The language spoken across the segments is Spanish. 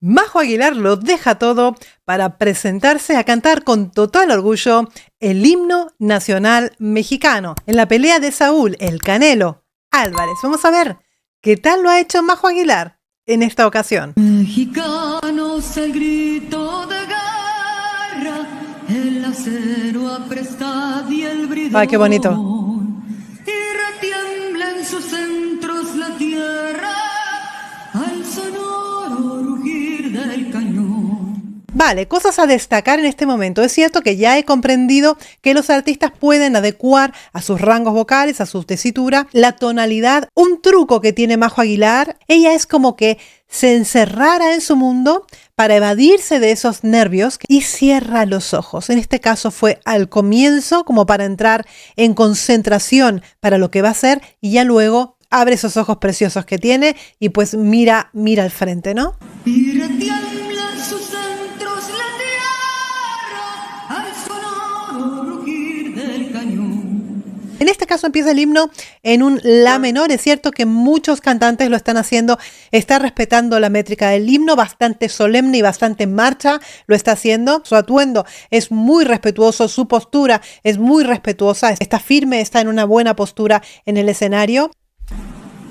Majo Aguilar lo deja todo para presentarse a cantar con total orgullo el himno nacional mexicano en la pelea de Saúl, el Canelo Álvarez. Vamos a ver qué tal lo ha hecho Majo Aguilar en esta ocasión. Mexicanos, el grito de guerra, el acero aprestad y el bridón. Ay, qué bonito. Y retiembla en sus centros la tierra al sonoro rugir del cañón. Vale, cosas a destacar en este momento. Es cierto que ya he comprendido que los artistas pueden adecuar a sus rangos vocales, a su tesitura, la tonalidad. Un truco que tiene Majo Aguilar, ella es como que se encerrara en su mundo para evadirse de esos nervios y cierra los ojos. En este caso fue al comienzo como para entrar en concentración para lo que va a hacer y ya luego abre esos ojos preciosos que tiene y pues mira al frente, ¿no? Y retiembla en sus centros la tierra al sonoro rugir del cañón. En este caso empieza el himno en un la menor. Es cierto que muchos cantantes lo están haciendo, está respetando la métrica del himno, bastante solemne y bastante en marcha lo está haciendo. Su atuendo es muy respetuoso, su postura es muy respetuosa, está firme, está en una buena postura en el escenario.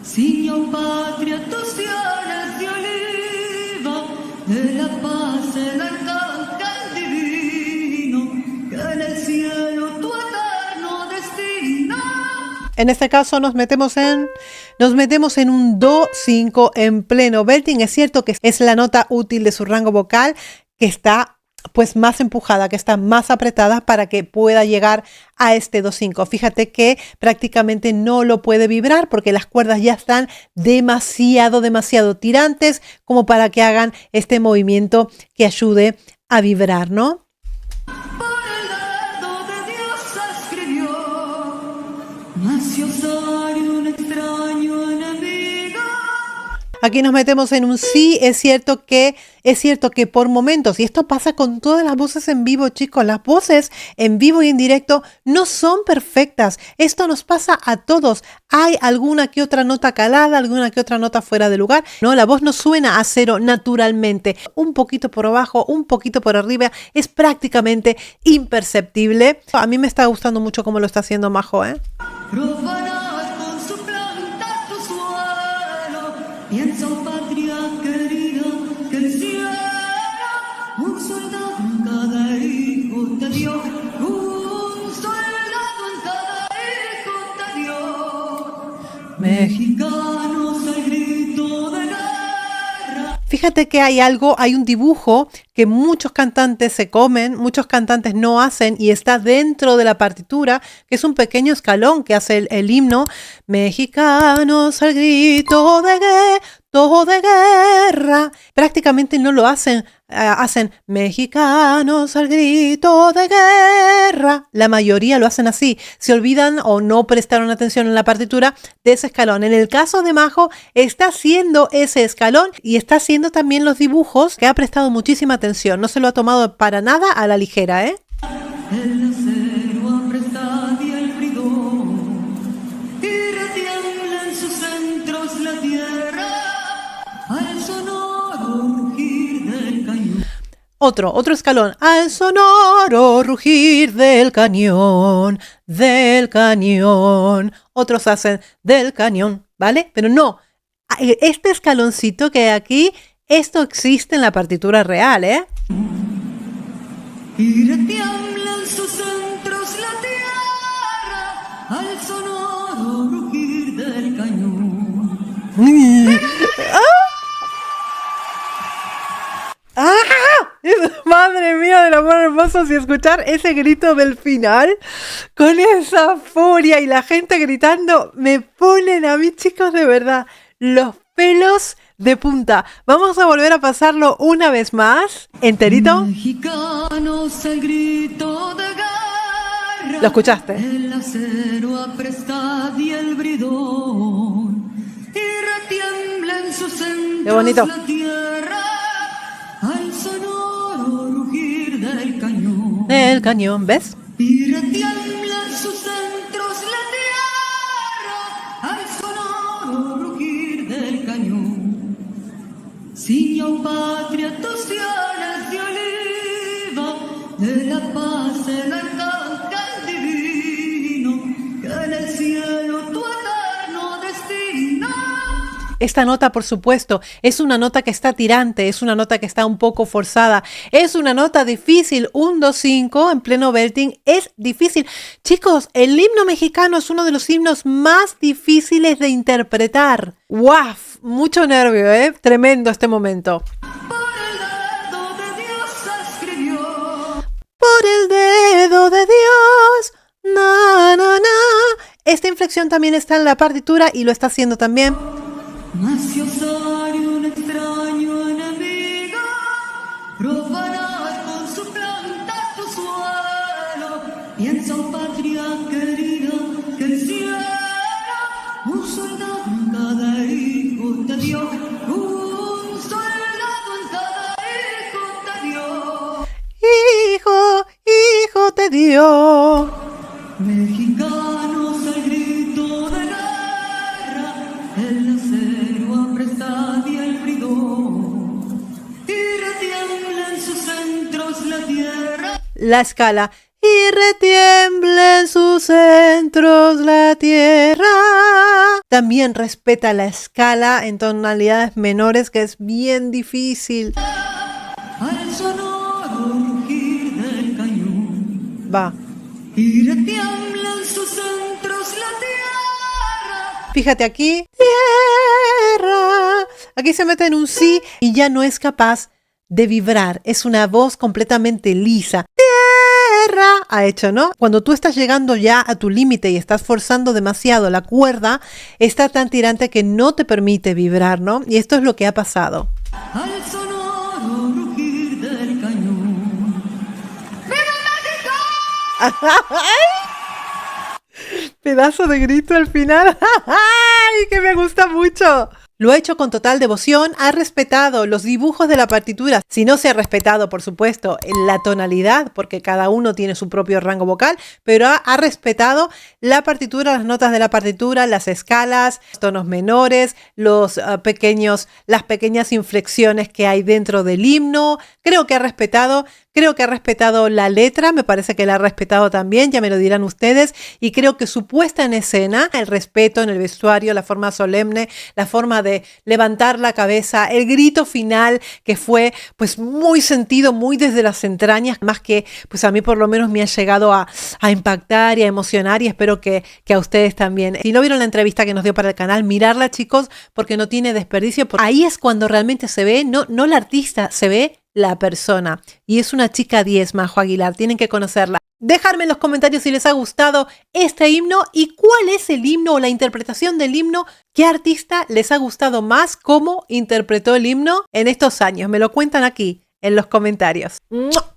Siño patria, tus tierras de oliva, de la paz el arcángel divino, que en el cielo tu eterno destino. En este caso nos metemos en un do-5 en pleno belting. Es cierto que es la nota útil de su rango vocal que está pues más empujada, que está más apretada para que pueda llegar a este do-5. Fíjate que prácticamente no lo puede vibrar porque las cuerdas ya están demasiado tirantes como para que hagan este movimiento que ayude a vibrar, ¿no? Por el dedo de Dios escribió, nació Sario un extraño enemigo. Aquí nos metemos en un sí. Es cierto que por momentos, y esto pasa con todas las voces en vivo, chicos, las voces en vivo y en directo no son perfectas. Esto nos pasa a todos. Hay alguna que otra nota calada, alguna que otra nota fuera de lugar. No, la voz no suena a cero naturalmente. Un poquito por abajo, un poquito por arriba, es prácticamente imperceptible. A mí me está gustando mucho cómo lo está haciendo Majo, ¿eh? Profanar con su planta tu suelo, piensa, oh patria querida, que el cielo un soldado en cada hijo te dio, un soldado en cada hijo te dio. Mexicanos al grito de guerra. Fíjate que hay un dibujo que muchos cantantes se comen, muchos cantantes no hacen y está dentro de la partitura, que es un pequeño escalón que hace el himno. Mexicanos al grito de guerra. Prácticamente no lo hacen. Hacen mexicanos al grito de guerra. La mayoría lo hacen así. Se olvidan o no prestaron atención en la partitura de ese escalón. En el caso de Majo, está haciendo ese escalón y está haciendo también los dibujos, que ha prestado muchísima atención. No se lo ha tomado para nada a la ligera, ¿eh? El acero aprestad y el bridón, y retiembla en sus centros la tierra al sonoro rugir del cañón. Otro escalón. Al sonoro rugir del cañón. Otros hacen del cañón, ¿vale? Pero no, este escaloncito que hay aquí, esto existe en la partitura real, ¿eh? Y retiembla en sus centros la tierra al sonoro rugir del cañón. ¡Ah! Madre mía del amor hermoso, si escuchar ese grito del final con esa furia y la gente gritando me ponen a mí, chicos, de verdad los pelos de punta. Vamos a volver a pasarlo una vez más enterito. Mexicanos al grito de guerra. ¿Lo escuchaste? El acero aprestad y el bridón, y retiembla en sus centros Qué bonito. la tierra al sonoro rugir del cañón. El cañón, ¿ves? Y retiembla en sus centros la tierra al sonoro rugir del cañón. Siño patria Esta nota, por supuesto, es una nota que está tirante, es una nota que está un poco forzada, es una nota difícil. 1, 2, 5 en pleno belting es difícil. Chicos, el himno mexicano es uno de los himnos más difíciles de interpretar. ¡Wow! Mucho nervio, ¿eh? Tremendo este momento. Por el dedo de Dios, na, na, na. Esta inflexión también está en la partitura y lo está haciendo también. Nació Osario un extraño enemigo, profanar con su planta tu suelo. Piensa, oh patria querida, que el cielo un soldado en cada hijo te dio, un soldado en cada hijo te dio. Hijo te dio. Mexicanos al grito de guerra, el acero apresado y el bridón, y retiembla en sus centros la tierra. La escala. Y retiembla en sus centros la tierra. También respeta la escala en tonalidades menores, que es bien difícil. Al sonoro rugir del cañón. Va. Y retiembla en sus centros la tierra. Fíjate aquí. Tierra. Aquí se mete en un sí y ya no es capaz de vibrar. Es una voz completamente lisa. Tierra. Ha hecho, ¿no? Cuando tú estás llegando ya a tu límite y estás forzando demasiado la cuerda, está tan tirante que no te permite vibrar, ¿no? Y esto es lo que ha pasado. Al sonoro rugir del cañón. Pedazo de grito al final. ¡Ay, que me gusta mucho! Lo ha hecho con total devoción, ha respetado los dibujos de la partitura. Si no se ha respetado, por supuesto, la tonalidad, porque cada uno tiene su propio rango vocal, pero ha respetado la partitura, las notas de la partitura, las escalas, los tonos menores, las pequeñas inflexiones que hay dentro del himno. Creo que ha respetado la letra, me parece que la ha respetado también, ya me lo dirán ustedes, y creo que su puesta en escena, el respeto en el vestuario, la forma solemne, la forma de levantar la cabeza, el grito final que fue pues muy sentido, muy desde las entrañas, más que pues a mí por lo menos me ha llegado a impactar y a emocionar, y espero que a ustedes también. Si no vieron la entrevista que nos dio para el canal, mirarla, chicos, porque no tiene desperdicio. Ahí es cuando realmente se ve, no la artista, se ve la persona. Y es una chica 10, Majo Aguilar. Tienen que conocerla. Dejadme en los comentarios si les ha gustado este himno y cuál es el himno o la interpretación del himno. ¿Qué artista les ha gustado más? ¿Cómo interpretó el himno en estos años? Me lo cuentan aquí en los comentarios. ¡Mua!